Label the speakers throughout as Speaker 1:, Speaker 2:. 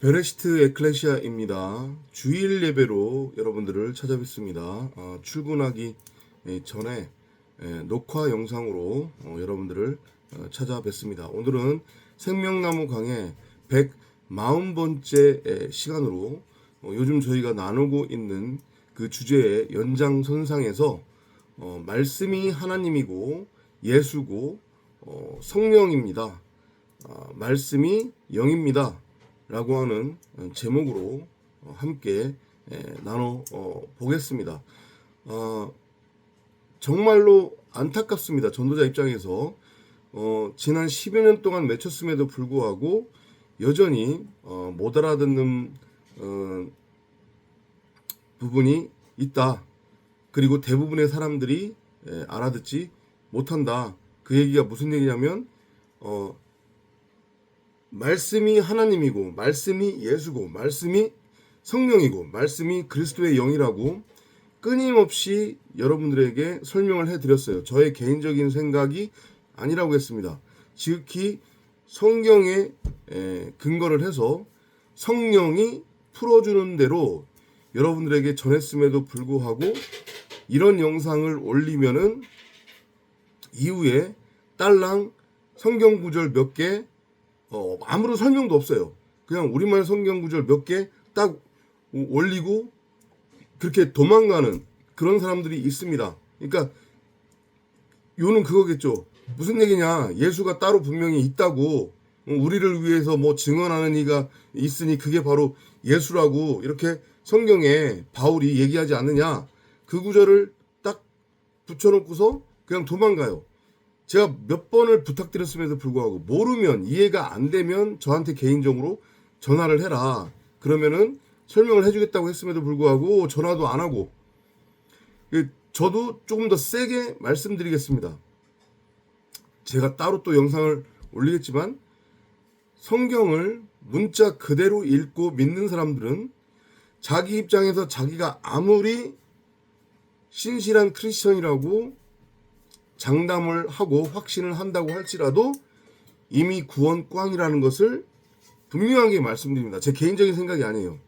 Speaker 1: 베레시트 에클레시아입니다. 주일 예배로 여러분들을 찾아뵙습니다. 출근하기 전에 녹화 영상으로 여러분들을 찾아뵙습니다. 오늘은 생명나무 강의 140번째 시간으로 요즘 저희가 나누고 있는 그 주제의 연장선상에서 말씀이 하나님이고 예수고 성령입니다. 말씀이 영입니다. 라고 하는 제목으로 함께 나눠 보겠습니다. 정말로 안타깝습니다. 전도자 입장에서 지난 10여 년 동안 맺혔음에도 불구하고 여전히 못 알아듣는 부분이 있다. 그리고 대부분의 사람들이 알아듣지 못한다. 그 얘기가 무슨 얘기냐면 말씀이 하나님이고 말씀이 예수고 말씀이 성령이고 말씀이 그리스도의 영이라고 끊임없이 여러분들에게 설명을 해드렸어요. 저의 개인적인 생각이 아니라고 했습니다. 지극히 성경에 근거를 해서 성령이 풀어주는 대로 여러분들에게 전했음에도 불구하고 이런 영상을 올리면은 이후에 딸랑 성경 구절 몇 개 아무런 설명도 없어요. 그냥 우리말 성경 구절 몇 개 딱 올리고 그렇게 도망가는 그런 사람들이 있습니다. 그러니까 요는 그거겠죠. 무슨 얘기냐? 예수가 따로 분명히 있다고 우리를 위해서 뭐 증언하는 이가 있으니 그게 바로 예수라고 이렇게 성경에 바울이 얘기하지 않느냐? 그 구절을 딱 붙여놓고서 그냥 도망가요. 제가 몇 번을 부탁드렸음에도 불구하고 모르면 이해가 안 되면 저한테 개인적으로 전화를 해라. 그러면은 설명을 해주겠다고 했음에도 불구하고 전화도 안 하고 저도 조금 더 세게 말씀드리겠습니다. 제가 따로 또 영상을 올리겠지만 성경을 문자 그대로 읽고 믿는 사람들은 자기 입장에서 자기가 아무리 신실한 크리스천이라고 장담을 하고 확신을 한다고 할지라도 이미 구원 꽝이라는 것을 분명하게 말씀드립니다. 제 개인적인 생각이 아니에요.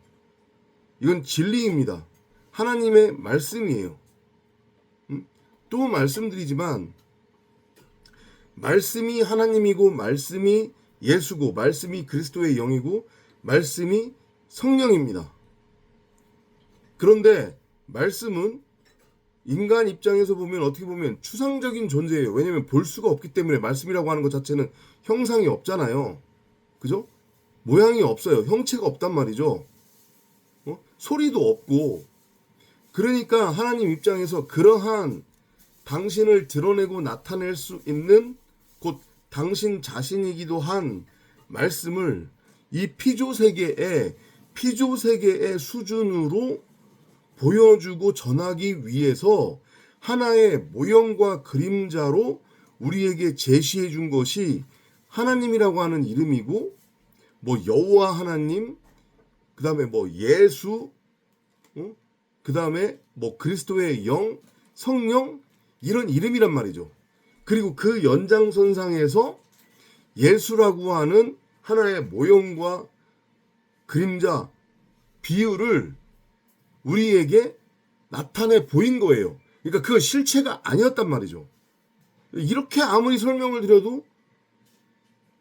Speaker 1: 이건 진리입니다. 하나님의 말씀이에요. 또 말씀드리지만 말씀이 하나님이고 말씀이 예수고 말씀이 그리스도의 영이고 말씀이 성령입니다. 그런데 말씀은 인간 입장에서 보면 어떻게 보면 추상적인 존재예요. 왜냐하면 볼 수가 없기 때문에 말씀이라고 하는 것 자체는 형상이 없잖아요. 그죠? 모양이 없어요. 형체가 없단 말이죠. 소리도 없고. 그러니까 하나님 입장에서 그러한 당신을 드러내고 나타낼 수 있는 곧 당신 자신이기도 한 말씀을 이 피조세계의 수준으로 보여주고 전하기 위해서 하나의 모형과 그림자로 우리에게 제시해 준 것이 하나님이라고 하는 이름이고 뭐 여호와 하나님 그 다음에 뭐 예수 그 다음에 뭐 그리스도의 영 성령 이런 이름이란 말이죠. 그리고 그 연장선상에서 예수라고 하는 하나의 모형과 그림자 비유를 우리에게 나타내 보인 거예요. 그러니까 그건 실체가 아니었단 말이죠. 이렇게 아무리 설명을 드려도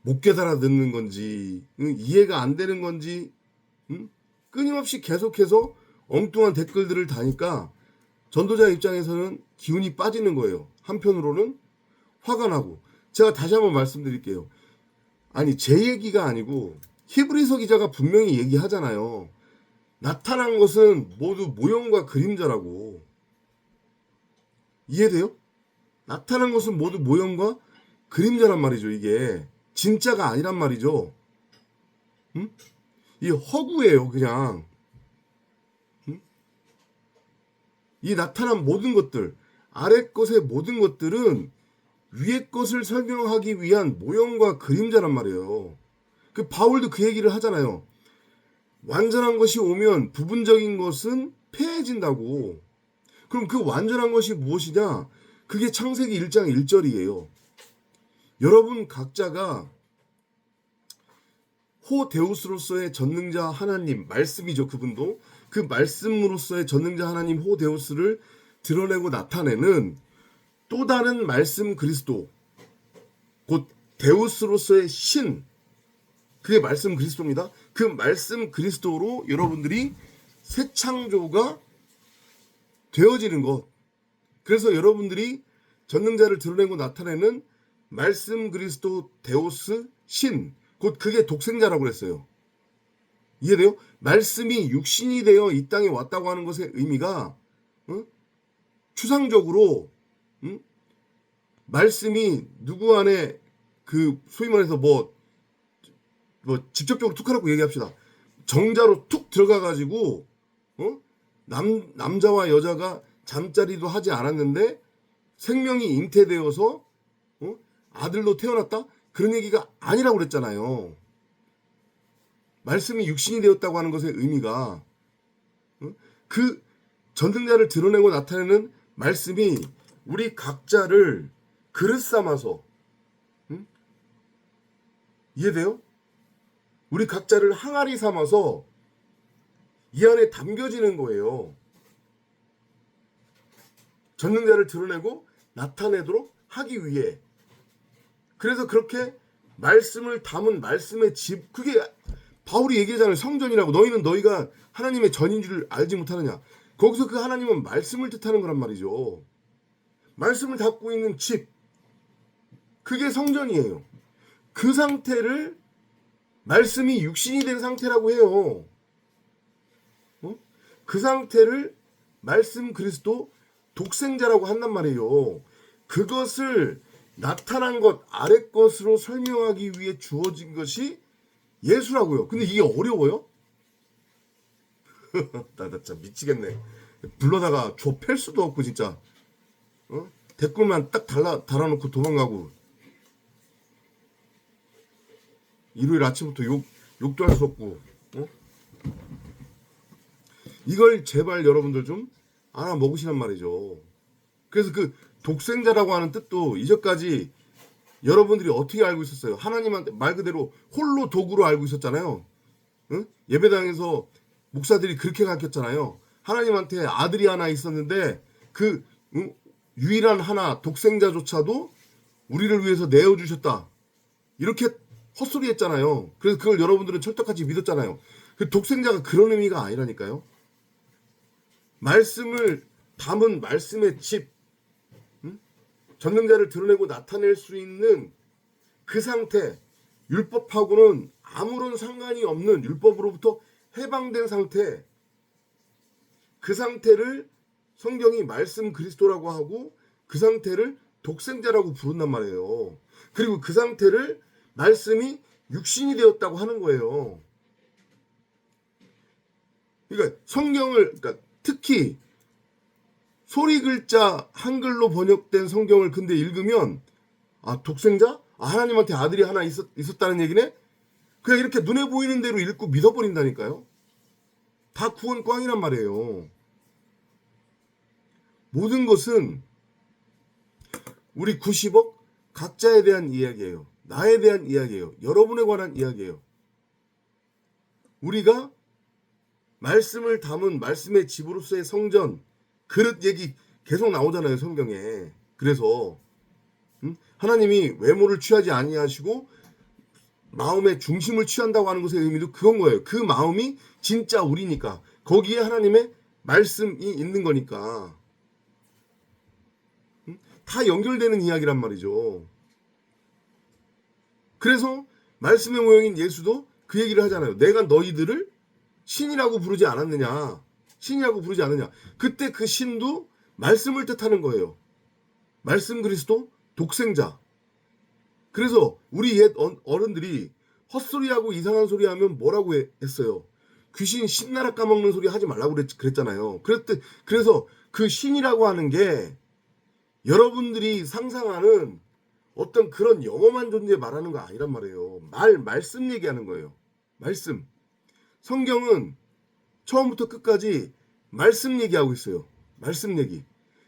Speaker 1: 못 깨달아 듣는 건지 이해가 안 되는 건지 끊임없이 계속해서 엉뚱한 댓글들을 다니까 전도자 입장에서는 기운이 빠지는 거예요. 한편으로는 화가 나고. 제가 다시 한번 말씀드릴게요. 아니 제 얘기가 아니고 히브리서 기자가 분명히 얘기하잖아요. 나타난 것은 모두 모형과 그림자라고. 이해돼요? 나타난 것은 모두 모형과 그림자란 말이죠. 이게 진짜가 아니란 말이죠. 이 허구예요. 그냥 이 나타난 모든 것들 아래 것의 모든 것들은 위에 것을 설명하기 위한 모형과 그림자란 말이에요. 그 바울도 그 얘기를 하잖아요. 완전한 것이 오면 부분적인 것은 패해진다고. 그럼 그 완전한 것이 무엇이냐? 그게 창세기 1장 1절이에요. 여러분 각자가 호데우스로서의 전능자 하나님, 말씀이죠. 그분도 그 말씀으로서의 전능자 하나님 호데우스를 드러내고 나타내는 또 다른 말씀 그리스도, 곧 데우스로서의 신, 그게 말씀 그리스도입니다. 그 말씀 그리스도로 여러분들이 새 창조가 되어지는 것. 그래서 여러분들이 전능자를 드러내고 나타내는 말씀 그리스도 데우스 신, 곧 그게 독생자라고 그랬어요. 이해돼요? 말씀이 육신이 되어 이 땅에 왔다고 하는 것의 의미가 추상적으로 말씀이 누구 안에 그 소위 말해서 뭐 직접적으로 툭 하라고 얘기합시다. 정자로 툭 들어가가지고 남자와 여자가 잠자리도 하지 않았는데 생명이 잉태되어서 아들로 태어났다? 그런 얘기가 아니라고 그랬잖아요. 말씀이 육신이 되었다고 하는 것의 의미가 그 전능자를 드러내고 나타내는 말씀이 우리 각자를 그릇 삼아서 이해돼요? 우리 각자를 항아리 삼아서 이 안에 담겨지는 거예요. 전능자를 드러내고 나타내도록 하기 위해. 그래서 그렇게 말씀을 담은 말씀의 집, 그게 바울이 얘기하잖아요. 성전이라고. 너희는 너희가 하나님의 전인 줄 알지 못하느냐. 거기서 그 하나님은 말씀을 뜻하는 거란 말이죠. 말씀을 담고 있는 집, 그게 성전이에요. 그 상태를 말씀이 육신이 된 상태라고 해요. 그 상태를 말씀 그리스도 독생자라고 한단 말이에요. 그것을 나타난 것, 아래 것으로 설명하기 위해 주어진 것이 예수라고요. 근데 이게 어려워요? 나 진짜 미치겠네. 불러다가 좁힐 수도 없고 진짜. 댓글만 딱 달아놓고 도망가고. 일요일 아침부터 욕도 할 수 없고. 이걸 제발 여러분들 좀 알아먹으시란 말이죠. 그래서 그 독생자라고 하는 뜻도 이전까지 여러분들이 어떻게 알고 있었어요? 하나님한테 말 그대로 홀로 도구로 알고 있었잖아요. 예배당에서 목사들이 그렇게 가르쳤잖아요. 하나님한테 아들이 하나 있었는데 그 유일한 하나 독생자조차도 우리를 위해서 내어주셨다. 이렇게 헛소리 했잖아요. 그래서 그걸 여러분들은 철떡같이 믿었잖아요. 그 독생자가 그런 의미가 아니라니까요. 말씀을 담은 말씀의 집, 전능자를 드러내고 나타낼 수 있는 그 상태, 율법하고는 아무런 상관이 없는 율법으로부터 해방된 상태, 그 상태를 성경이 말씀 그리스도라고 하고 그 상태를 독생자라고 부른단 말이에요. 그리고 그 상태를 말씀이 육신이 되었다고 하는 거예요. 그러니까 성경을, 그러니까 특히 소리 글자 한글로 번역된 성경을 근데 읽으면 독생자? 하나님한테 아들이 하나 있었다는 얘기네? 그냥 이렇게 눈에 보이는 대로 읽고 믿어버린다니까요. 다 구원 꽝이란 말이에요. 모든 것은 우리 90억 각자에 대한 이야기예요. 나에 대한 이야기예요. 여러분에 관한 이야기예요. 우리가 말씀을 담은 말씀의 집으로서의 성전, 그릇 얘기 계속 나오잖아요, 성경에. 그래서 하나님이 외모를 취하지 아니하시고 마음의 중심을 취한다고 하는 것의 의미도 그건 거예요. 그 마음이 진짜 우리니까. 거기에 하나님의 말씀이 있는 거니까. 다 연결되는 이야기란 말이죠. 그래서 말씀의 모형인 예수도 그 얘기를 하잖아요. 내가 너희들을 신이라고 부르지 않았느냐. 신이라고 부르지 않느냐. 그때 그 신도 말씀을 뜻하는 거예요. 말씀 그리스도 독생자. 그래서 우리 옛 어른들이 헛소리하고 이상한 소리 하면 뭐라고 했어요? 귀신 신나라 까먹는 소리 하지 말라고 그랬잖아요. 그래서 그 신이라고 하는 게 여러분들이 상상하는 어떤 그런 영험한 존재 말하는 거 아니란 말이에요. 말씀 얘기하는 거예요. 말씀. 성경은 처음부터 끝까지 말씀 얘기하고 있어요. 말씀 얘기.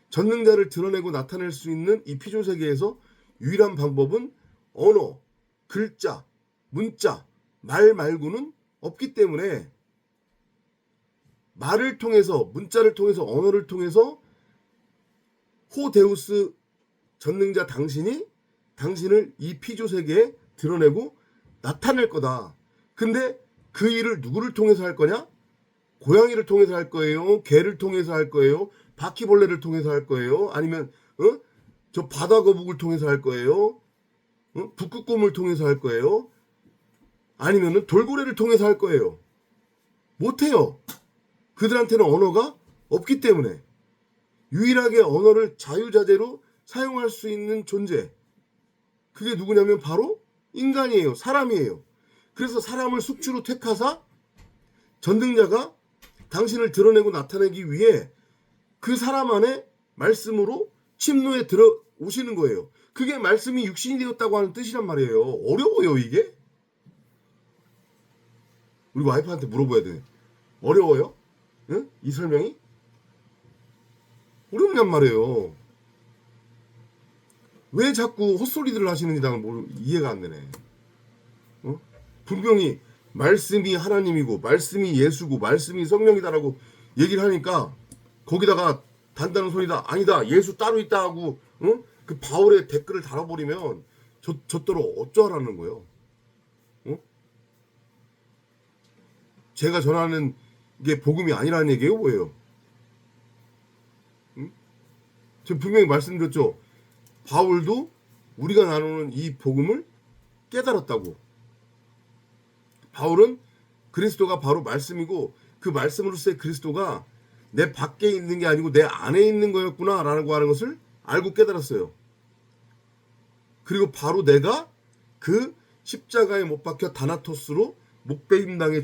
Speaker 1: 전능자를 드러내고 나타낼 수 있는 이 피조 세계에서 유일한 방법은 언어, 글자, 문자, 말 말고는 없기 때문에 말을 통해서, 문자를 통해서, 언어를 통해서 호데우스 전능자 당신이 당신을 이 피조 세계에 드러내고 나타낼 거다. 근데 그 일을 누구를 통해서 할 거냐? 고양이를 통해서 할 거예요? 개를 통해서 할 거예요? 바퀴벌레를 통해서 할 거예요? 아니면 저 바다 거북을 통해서 할 거예요? 북극곰을 통해서 할 거예요? 아니면은 돌고래를 통해서 할 거예요? 못해요. 그들한테는 언어가 없기 때문에. 유일하게 언어를 자유자재로 사용할 수 있는 존재, 그게 누구냐면 바로 인간이에요. 사람이에요. 그래서 사람을 숙주로 택하사 전능자가 당신을 드러내고 나타내기 위해 그 사람 안에 말씀으로 침노에 들어오시는 거예요. 그게 말씀이 육신이 되었다고 하는 뜻이란 말이에요. 어려워요 이게? 우리 와이프한테 물어봐야 돼. 어려워요? 응? 이 설명이? 어렵냔 말이에요. 왜 자꾸 헛소리들을 하시는지 나는 이해가 안 되네. 분명히 말씀이 하나님이고 말씀이 예수고 말씀이 성령이다라고 얘기를 하니까 거기다가 단단한 소리다. 아니다. 예수 따로 있다 하고 그 바울의 댓글을 달아버리면 저더러 어쩌라는 거예요. 제가 전하는 게 복음이 아니라는 얘기예요? 뭐예요? 제가 분명히 말씀드렸죠. 바울도 우리가 나누는 이 복음을 깨달았다고. 바울은 그리스도가 바로 말씀이고 그 말씀으로서의 그리스도가 내 밖에 있는 게 아니고 내 안에 있는 거였구나 라고 하는 것을 알고 깨달았어요. 그리고 바로 내가 그 십자가에 못 박혀 다나토스로 목베임당해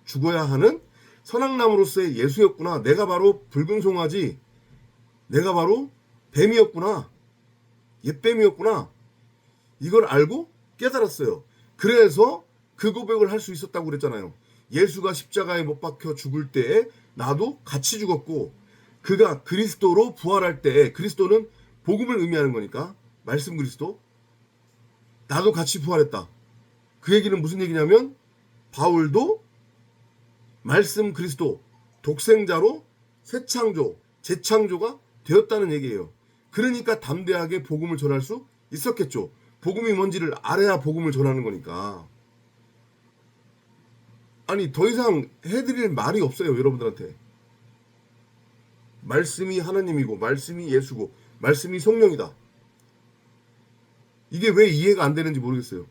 Speaker 1: 죽어야 하는 선악나무로서의 예수였구나. 내가 바로 붉은 송아지, 내가 바로 뱀이었구나. 옛뱀이었구나. 이걸 알고 깨달았어요. 그래서 그 고백을 할 수 있었다고 그랬잖아요. 예수가 십자가에 못 박혀 죽을 때에 나도 같이 죽었고 그가 그리스도로 부활할 때에, 그리스도는 복음을 의미하는 거니까 말씀 그리스도, 나도 같이 부활했다. 그 얘기는 무슨 얘기냐면 바울도 말씀 그리스도 독생자로 새 창조, 재창조가 되었다는 얘기예요. 그러니까 담대하게 복음을 전할 수 있었겠죠. 복음이 뭔지를 알아야 복음을 전하는 거니까. 아니 더 이상 해드릴 말이 없어요. 여러분들한테. 말씀이 하나님이고 말씀이 예수고 말씀이 성령이다. 이게 왜 이해가 안 되는지 모르겠어요.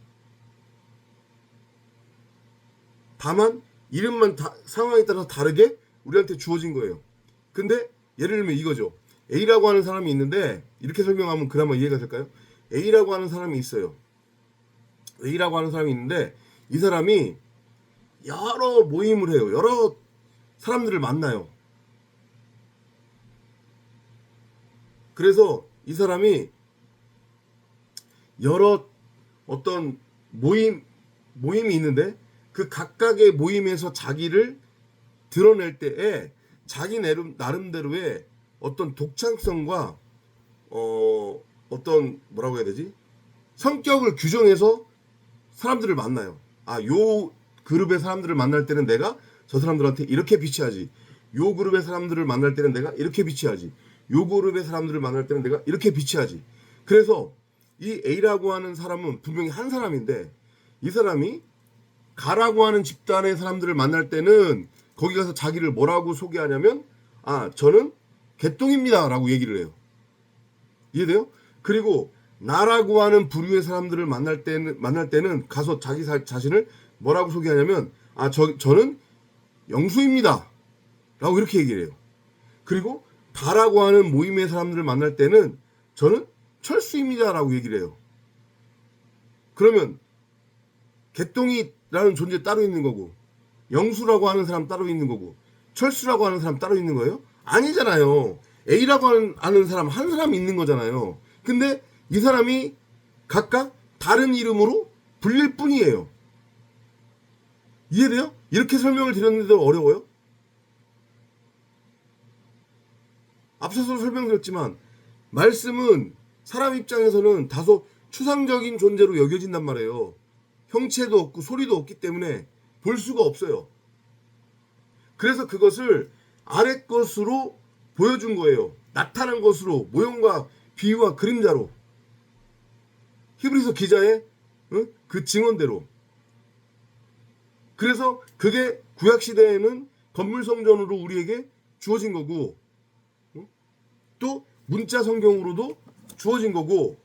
Speaker 1: 다만 이름만 상황에 따라서 다르게 우리한테 주어진 거예요. 근데 예를 들면 이거죠. A라고 하는 사람이 있는데 이렇게 설명하면 그나마 이해가 될까요? A라고 하는 사람이 있어요. A라고 하는 사람이 있는데 이 사람이 여러 모임을 해요. 여러 사람들을 만나요. 그래서 이 사람이 여러 어떤 모임이 있는데 그 각각의 모임에서 자기를 드러낼 때에 자기 나름대로의 어떤 독창성과 어떤 뭐라고 해야 되지? 성격을 규정해서 사람들을 만나요. 요 그룹의 사람들을 만날 때는 내가 저 사람들한테 이렇게 비치하지. 요 그룹의 사람들을 만날 때는 내가 이렇게 비치하지. 요 그룹의 사람들을 만날 때는 내가 이렇게 비치하지. 그래서 이 A라고 하는 사람은 분명히 한 사람인데 이 사람이 가라고 하는 집단의 사람들을 만날 때는 거기 가서 자기를 뭐라고 소개하냐면 저는 개똥입니다 라고 얘기를 해요. 이해돼요? 그리고 나라고 하는 부류의 사람들을 만날 때는 가서 자기 자신을 뭐라고 소개하냐면 저는 영수입니다 라고 이렇게 얘기를 해요. 그리고 다라고 하는 모임의 사람들을 만날 때는 저는 철수입니다 라고 얘기를 해요. 그러면 개똥이라는 존재 따로 있는 거고 영수라고 하는 사람 따로 있는 거고 철수라고 하는 사람 따로 있는 거예요? 아니잖아요. A라고 하는 사람 한 사람 있는 거잖아요. 근데 이 사람이 각각 다른 이름으로 불릴 뿐이에요. 이해돼요? 이렇게 설명을 드렸는데도 어려워요? 앞서서 설명드렸지만 말씀은 사람 입장에서는 다소 추상적인 존재로 여겨진단 말이에요. 형체도 없고 소리도 없기 때문에 볼 수가 없어요. 그래서 그것을 아래 것으로 보여준 거예요. 나타난 것으로, 모형과 비유와 그림자로. 히브리서 기자의 그 증언대로. 그래서 그게 구약시대에는 건물성전으로 우리에게 주어진 거고, 또 문자 성경으로도 주어진 거고,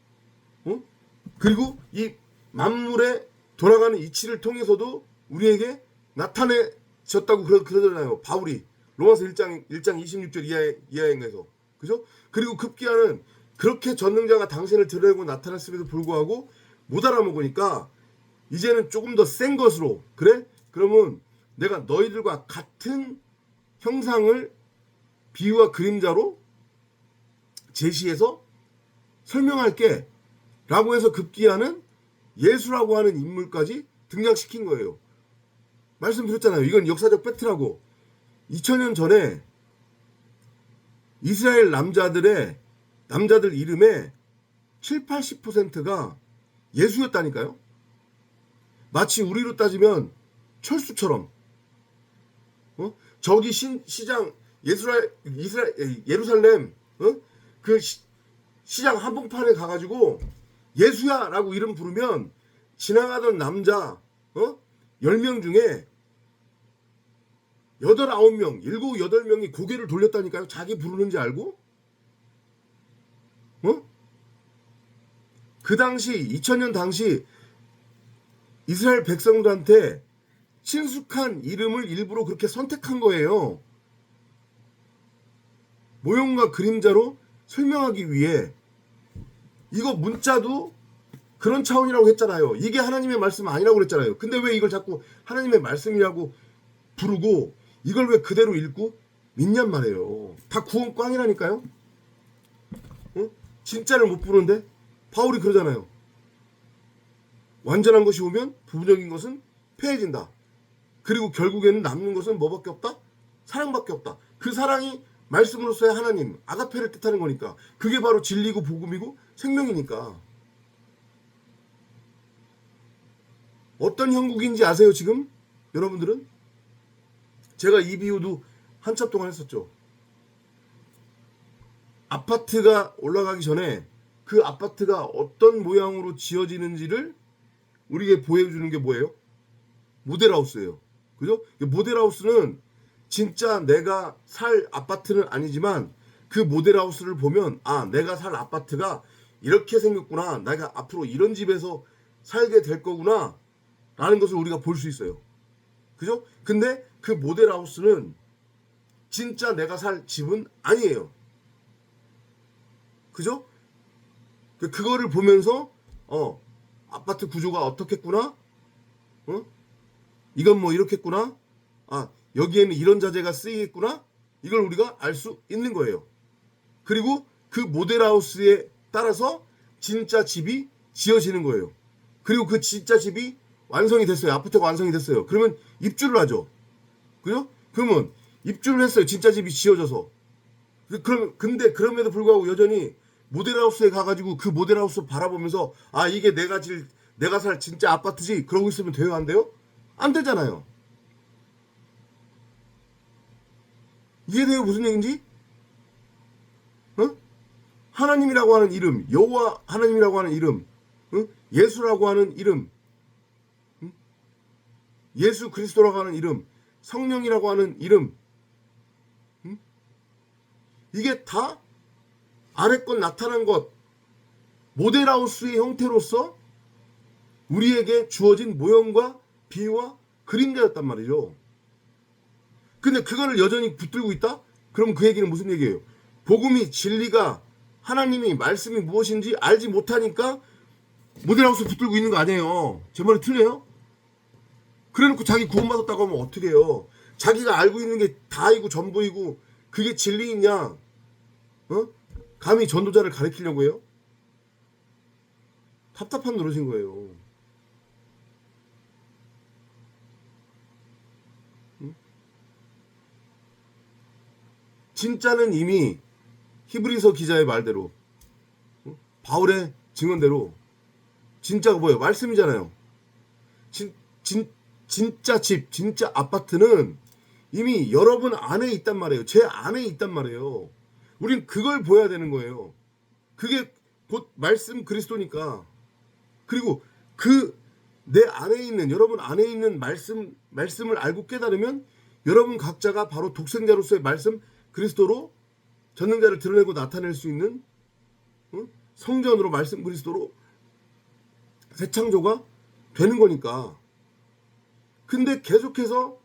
Speaker 1: 그리고 이 만물의 돌아가는 이치를 통해서도 우리에게 나타내졌다고 그러잖아요. 바울이 로마서 1장 26절 이하에서. 그죠? 그리고 급기야는 그렇게 전능자가 당신을 드러내고 나타났음에도 불구하고 못 알아먹으니까 이제는 조금 더 센 것으로, 그래? 그러면 내가 너희들과 같은 형상을 비유와 그림자로 제시해서 설명할게 라고 해서 급기야는 예수라고 하는 인물까지 등장시킨 거예요. 말씀드렸잖아요. 이건 역사적 팩트라고. 2000년 전에 이스라엘 남자들 이름에 7, 80%가 예수였다니까요. 마치 우리로 따지면 철수처럼. 저기 시장 예루살렘 그 시장 한복판에 가가지고 예수야 라고 이름 부르면 지나가던 남자 10명 중에 8, 9명, 7, 8명이 고개를 돌렸다니까요. 자기 부르는지 알고? 그 당시 2000년 당시 이스라엘 백성들한테 친숙한 이름을 일부러 그렇게 선택한 거예요. 모형과 그림자로 설명하기 위해. 이거 문자도 그런 차원이라고 했잖아요. 이게 하나님의 말씀 아니라고 그랬잖아요. 근데 왜 이걸 자꾸 하나님의 말씀이라고 부르고 이걸 왜 그대로 읽고 믿냔 말이에요. 다 구원 꽝이라니까요. 진짜를 못 부르는데 바울이 그러잖아요. 완전한 것이 오면 부분적인 것은 폐해진다. 그리고 결국에는 남는 것은 뭐밖에 없다? 사랑밖에 없다. 그 사랑이 말씀으로서의 하나님, 아가페를 뜻하는 거니까. 그게 바로 진리고 복음이고 생명이니까. 어떤 형국인지 아세요 지금? 여러분들은? 제가 이 비유도 한참 동안 했었죠. 아파트가 올라가기 전에 그 아파트가 어떤 모양으로 지어지는지를 우리에게 보여주는 게 뭐예요? 모델하우스예요. 그죠? 모델하우스는 진짜 내가 살 아파트는 아니지만 그 모델하우스를 보면 아, 내가 살 아파트가 이렇게 생겼구나. 내가 앞으로 이런 집에서 살게 될 거구나. 라는 것을 우리가 볼 수 있어요. 그죠? 근데 그 모델하우스는 진짜 내가 살 집은 아니에요. 그죠? 그거를 보면서 아파트 구조가 어떻겠구나? 이건 뭐 이렇겠구나? 아, 여기에는 이런 자재가 쓰이겠구나? 이걸 우리가 알 수 있는 거예요. 그리고 그 모델하우스에 따라서 진짜 집이 지어지는 거예요. 그리고 그 진짜 집이 완성이 됐어요. 아파트가 완성이 됐어요. 그러면 입주를 하죠. 그죠? 그러면 입주를 했어요. 진짜 집이 지어져서. 근데 그럼에도 불구하고 여전히 모델하우스에 가가지고 그 모델하우스 바라보면서 아, 이게 내가 살 진짜 아파트지? 그러고 있으면 돼요? 안 돼요? 안 되잖아요. 이해돼요? 무슨 얘기인지? 하나님이라고 하는 이름, 여호와 하나님이라고 하는 이름, 예수라고 하는 이름, 예수 그리스도라고 하는 이름, 성령이라고 하는 이름, 이게 다 아래 것 나타난 것, 모델하우스의 형태로서 우리에게 주어진 모형과 비유와 그림자였단 말이죠. 근데 그거를 여전히 붙들고 있다? 그럼 그 얘기는 무슨 얘기예요? 복음이, 진리가, 하나님이, 말씀이 무엇인지 알지 못하니까 모델하우스 붙들고 있는 거 아니에요. 제 말이 틀려요? 그래놓고 자기 구원받았다고 하면 어떻게 해요? 자기가 알고 있는 게 다이고 전부이고 그게 진리이냐? 감히 전도자를 가리키려고 해요? 답답한 노릇인 거예요. 진짜는 이미 히브리서 기자의 말대로, 바울의 증언대로 진짜가 뭐예요? 말씀이잖아요. 진짜 집, 진짜 아파트는 이미 여러분 안에 있단 말이에요. 제 안에 있단 말이에요. 우린 그걸 보여야 되는 거예요. 그게 곧 말씀 그리스도니까. 그리고 그 내 안에 있는, 여러분 안에 있는 말씀을 알고 깨달으면 여러분 각자가 바로 독생자로서의 말씀 그리스도로 전능자를 드러내고 나타낼 수 있는 성전으로 말씀 그리스도로 새 창조가 되는 거니까. 근데 계속해서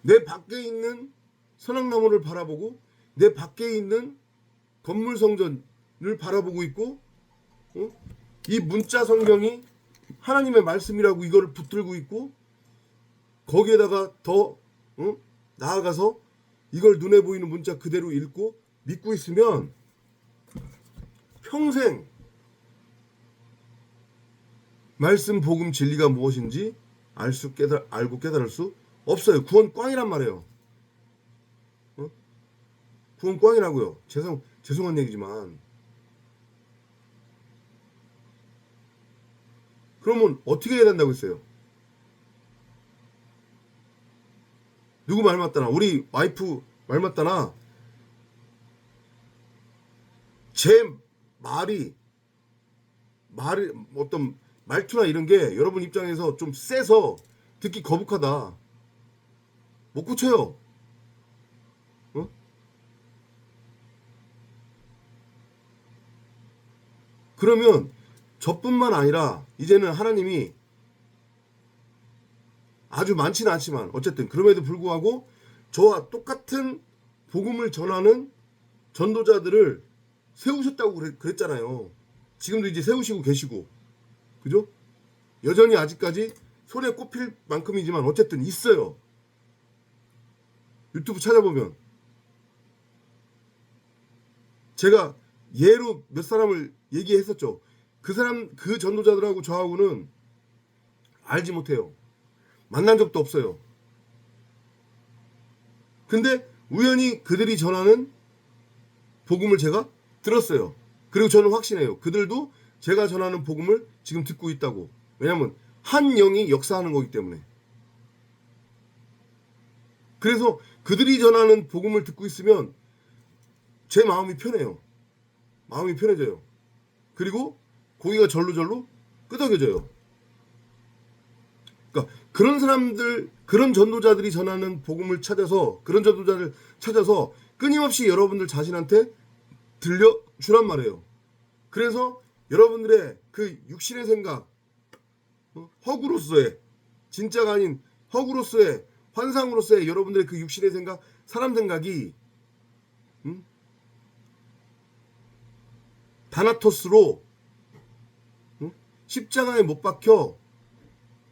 Speaker 1: 내 밖에 있는 선악나무를 바라보고 내 밖에 있는 건물 성전을 바라보고 있고 이 문자 성경이 하나님의 말씀이라고 이거를 붙들고 있고 거기에다가 더 나아가서 이걸 눈에 보이는 문자 그대로 읽고 믿고 있으면 평생 말씀 복음 진리가 무엇인지 알고 깨달을 수 없어요. 구원 꽝이란 말이에요. 구원 꽝이라고요. 죄송한 얘기지만. 그러면 어떻게 해야 된다고 했어요? 누구 말 맞다나? 우리 와이프 말 맞다나? 제 말이 어떤 말투나 이런 게 여러분 입장에서 좀 세서 듣기 거북하다. 못 고쳐요. 그러면 저뿐만 아니라 이제는 하나님이 아주 많지는 않지만 어쨌든 그럼에도 불구하고 저와 똑같은 복음을 전하는 전도자들을 세우셨다고 그랬잖아요. 지금도 이제 세우시고 계시고, 그죠? 여전히 아직까지 손에 꼽힐 만큼이지만 어쨌든 있어요. 유튜브 찾아보면 제가 예로 몇 사람을 얘기했었죠. 그 전도자들하고 저하고는 알지 못해요. 만난 적도 없어요. 근데 우연히 그들이 전하는 복음을 제가 들었어요. 그리고 저는 확신해요. 그들도 제가 전하는 복음을 지금 듣고 있다고. 왜냐하면 한 영이 역사하는 거기 때문에. 그래서 그들이 전하는 복음을 듣고 있으면 제 마음이 편해요. 마음이 편해져요. 그리고 고기가 절로절로 끄덕여져요. 그러니까 그런 사람들, 그런 전도자들이 전하는 복음을 찾아서, 그런 전도자를 찾아서 끊임없이 여러분들 자신한테 들려주란 말이에요. 그래서 여러분들의 그 육신의 생각, 허구로서의, 진짜가 아닌 허구로서의, 환상으로서의 여러분들의 그 육신의 생각, 사람 생각이 다나토스로 십자가에 못 박혀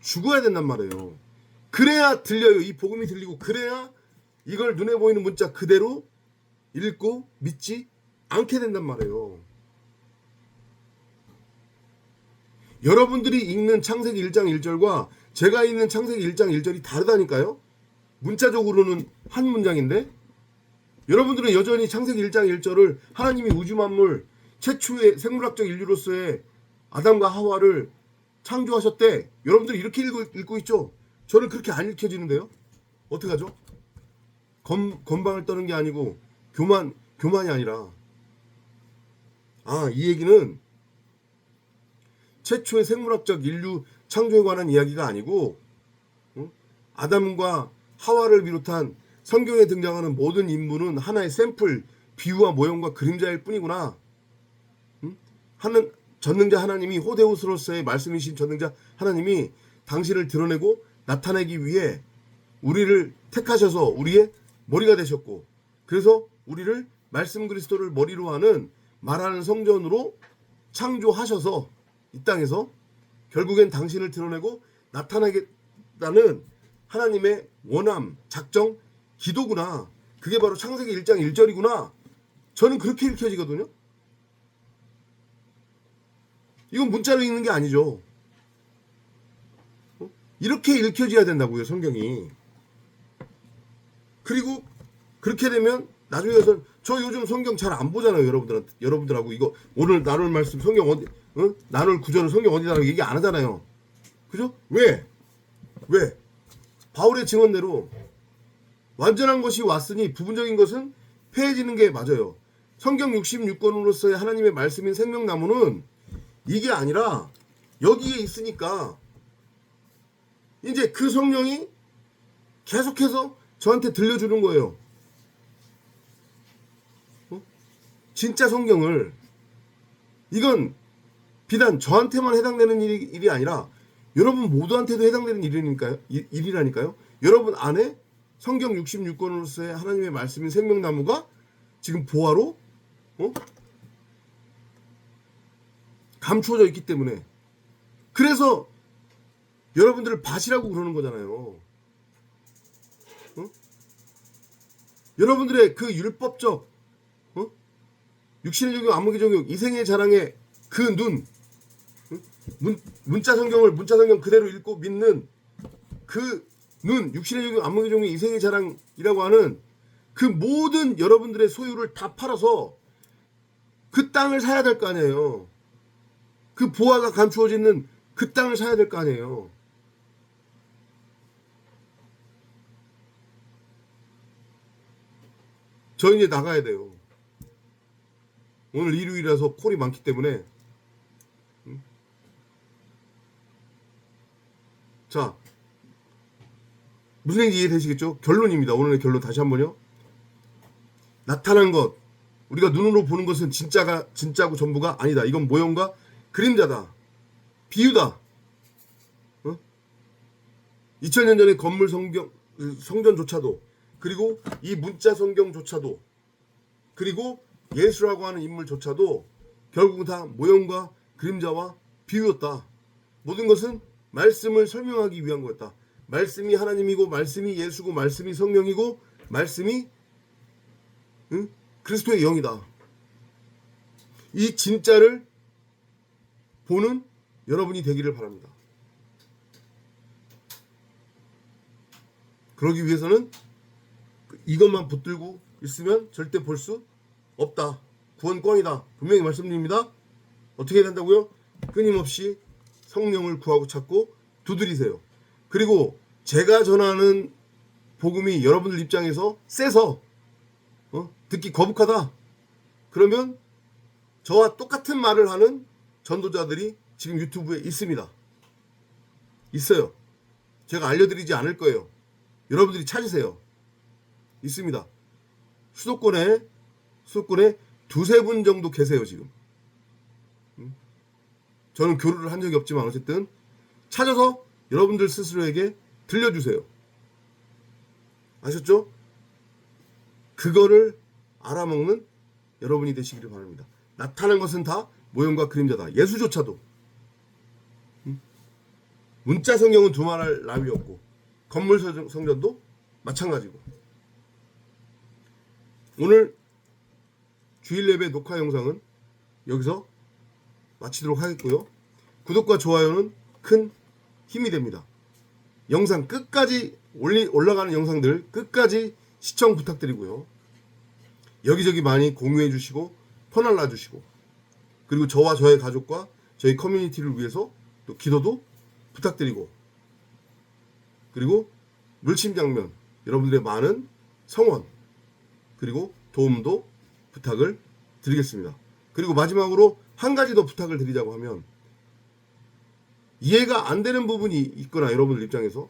Speaker 1: 죽어야 된단 말이에요. 그래야 들려요. 이 복음이 들리고 그래야 이걸 눈에 보이는 문자 그대로 읽고 믿지 않게 된단 말이에요. 여러분들이 읽는 창세기 1장 1절과 제가 읽는 창세기 1장 1절이 다르다니까요. 문자적으로는 한 문장인데 여러분들은 여전히 창세기 1장 1절을 하나님이 우주 만물 최초의 생물학적 인류로서의 아담과 하와를 창조하셨대. 여러분들이 이렇게 읽고 있죠. 저는 그렇게 안 읽혀지는데요. 어떡하죠? 건방을 떠는 게 아니고 교만이 아니라 이 얘기는 최초의 생물학적 인류 창조에 관한 이야기가 아니고 아담과 하와를 비롯한 성경에 등장하는 모든 인물은 하나의 샘플, 비유와 모형과 그림자일 뿐이구나. 전능자 하나님이 호데우스로서의 말씀이신 전능자 하나님이 당신을 드러내고 나타내기 위해 우리를 택하셔서 우리의 머리가 되셨고, 그래서 우리를 말씀 그리스도를 머리로 하는 말하는 성전으로 창조하셔서 이 땅에서 결국엔 당신을 드러내고 나타내겠다는 하나님의 원함, 작정, 기도구나. 그게 바로 창세기 1장 1절이구나. 저는 그렇게 읽혀지거든요. 이건 문자로 읽는 게 아니죠. 이렇게 읽혀져야 된다고요, 성경이. 그리고 그렇게 되면 나중에 가서 저 요즘 성경 잘 안 보잖아요. 여러분들하고 이거 오늘 나눌 말씀 성경 어디, 나눌 구절은 성경 어디다라고 얘기 안 하잖아요. 그죠? 왜? 바울의 증언대로 완전한 것이 왔으니 부분적인 것은 폐해지는 게 맞아요. 성경 66권으로서의 하나님의 말씀인 생명나무는 이게 아니라 여기에 있으니까 이제 그 성령이 계속해서 저한테 들려주는 거예요. 진짜 성경을. 이건 비단 저한테만 해당되는 일이 아니라 여러분 모두한테도 해당되는 일이라니까요. 여러분 안에 성경 66권으로서의 하나님의 말씀인 생명나무가 지금 보화로 감추어져 있기 때문에, 그래서 여러분들을 밭이라고 그러는 거잖아요. 여러분들의 그 율법적 육신의 종교, 안목의 종교, 이생의 자랑의 그 눈, 문자 성경 그대로 읽고 믿는 그 눈, 육신의 종교, 안목의 종교, 이생의 자랑이라고 하는 그 모든 여러분들의 소유를 다 팔아서 그 땅을 사야 될 거 아니에요. 그 보화가 감추어지는 그 땅을 사야 될 거 아니에요. 저 이제 나가야 돼요. 오늘 일요일이라서 콜이 많기 때문에. 자, 무슨 얘기인지 이해되시겠죠? 결론입니다. 오늘의 결론 다시 한번요. 나타난 것, 우리가 눈으로 보는 것은 진짜고 전부가 아니다. 이건 모형과 그림자다. 비유다. 2000년 전의 건물 성전조차도, 그리고 이 문자 성경조차도, 그리고 예수라고 하는 인물조차도 결국은 다 모형과 그림자와 비유였다. 모든 것은 말씀을 설명하기 위한 거였다. 말씀이 하나님이고, 말씀이 예수고, 말씀이 성령이고, 말씀이 그리스도의 영이다. 이 진짜를 보는 여러분이 되기를 바랍니다. 그러기 위해서는 이것만 붙들고 있으면 절대 볼 수 없다. 구원 꽝이다. 분명히 말씀드립니다. 어떻게 해야 된다고요? 끊임없이 성령을 구하고 찾고 두드리세요. 그리고 제가 전하는 복음이 여러분들 입장에서 세서 듣기 거북하다. 그러면 저와 똑같은 말을 하는 전도자들이 지금 유튜브에 있습니다. 있어요. 제가 알려드리지 않을 거예요. 여러분들이 찾으세요. 있습니다. 수도권에 두세 분 정도 계세요, 지금. 저는 교류를 한 적이 없지만 어쨌든 찾아서 여러분들 스스로에게 들려주세요. 아셨죠? 그거를 알아먹는 여러분이 되시기를 바랍니다. 나타난 것은 다 모형과 그림자다. 예수조차도. 문자 성경은 두말할 나위 없고, 건물 성전도 마찬가지고. 오늘 주일 예배 녹화 영상은 여기서 마치도록 하겠고요. 구독과 좋아요는 큰 힘이 됩니다. 영상 끝까지 올라가는 영상들 끝까지 시청 부탁드리고요. 여기저기 많이 공유해 주시고 퍼날라 주시고, 그리고 저와 저의 가족과 저희 커뮤니티를 위해서 또 기도도 부탁드리고, 그리고 물심장면 여러분들의 많은 성원 그리고 도움도 부탁을 드리겠습니다. 그리고 마지막으로 한 가지 더 부탁을 드리자고 하면, 이해가 안 되는 부분이 있거나 여러분들 입장에서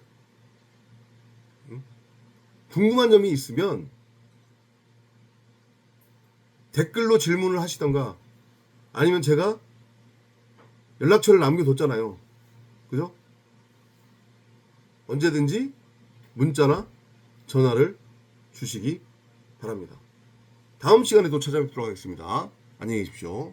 Speaker 1: 궁금한 점이 있으면 댓글로 질문을 하시던가, 아니면 제가 연락처를 남겨뒀잖아요. 그죠? 언제든지 문자나 전화를 주시기 바랍니다. 다음 시간에 또 찾아뵙도록 하겠습니다. 안녕히 계십시오.